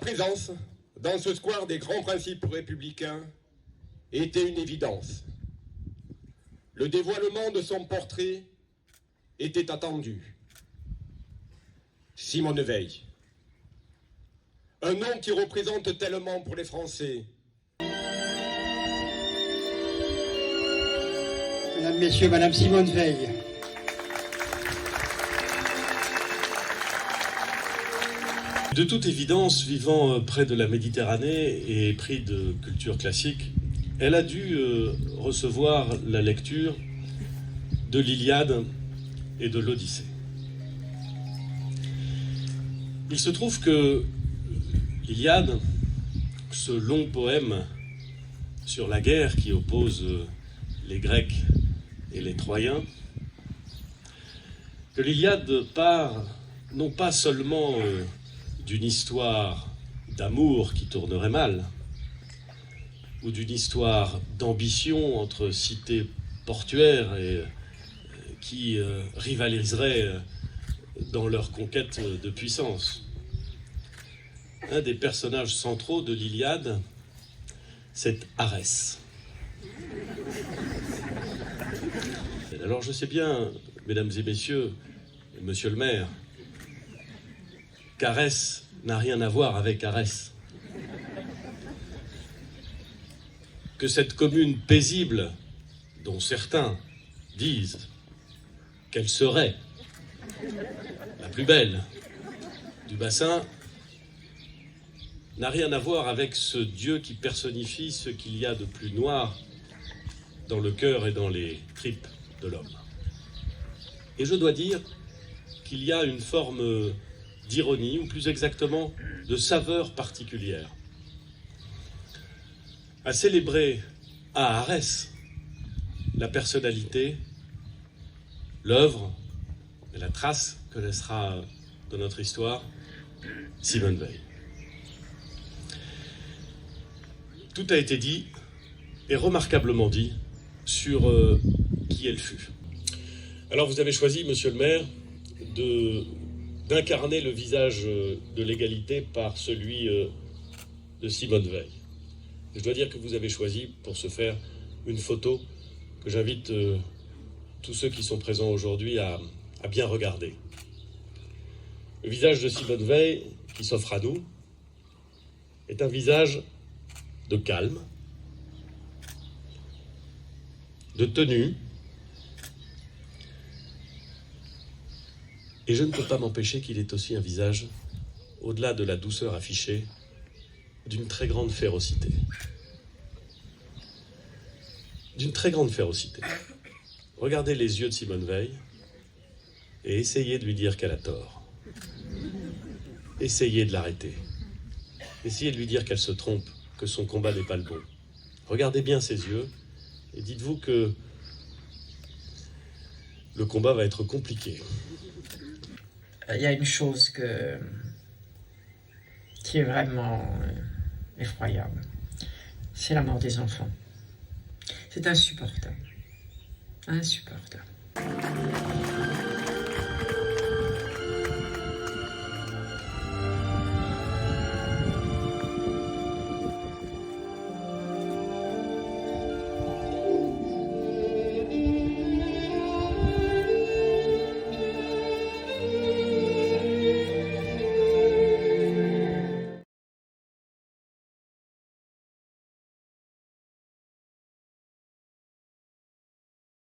présence dans ce square des grands principes républicains était une évidence. Le dévoilement de son portrait était attendu. Simone Veil. Un nom qui représente tellement pour les Français. Mesdames, Messieurs, Madame Simone Veil. De toute évidence, vivant près de la Méditerranée et pris de culture classique, elle a dû recevoir la lecture de l'Iliade et de l'Odyssée. Il se trouve que l'Iliade, ce long poème sur la guerre qui oppose les Grecs et les Troyens, que l'Iliade part non pas seulement d'une histoire d'amour qui tournerait mal, ou d'une histoire d'ambition entre cités portuaires et qui rivaliseraient dans leur conquête de puissance. Un des personnages centraux de l'Iliade, c'est Arès. Alors je sais bien, mesdames et messieurs, et monsieur le maire, qu'Arès n'a rien à voir avec Arès. Que cette commune paisible, dont certains disent qu'elle serait la plus belle du bassin, n'a rien à voir avec ce Dieu qui personnifie ce qu'il y a de plus noir dans le cœur et dans les tripes de l'homme. Et je dois dire qu'il y a une forme d'ironie, ou plus exactement de saveur particulière, à célébrer à Arès la personnalité, l'œuvre et la trace que laissera dans notre histoire Simone Veil. Tout a été dit, et remarquablement dit, sur qui elle fut. Alors vous avez choisi, monsieur le maire, d'incarner le visage de l'égalité par celui de Simone Veil. Et je dois dire que vous avez choisi pour ce faire une photo que j'invite tous ceux qui sont présents aujourd'hui à bien regarder. Le visage de Simone Veil, qui s'offre à nous, est un visage de calme, de tenue, et je ne peux pas m'empêcher qu'il est aussi un visage, au-delà de la douceur affichée, d'une très grande férocité. D'une très grande férocité. Regardez les yeux de Simone Veil et essayez de lui dire qu'elle a tort. Essayez de l'arrêter. Essayez de lui dire qu'elle se trompe, que son combat n'est pas le bon. Regardez bien ses yeux et dites-vous que le combat va être compliqué. Il y a une chose qui est vraiment effroyable. C'est la mort des enfants. C'est insupportable. Insupportable.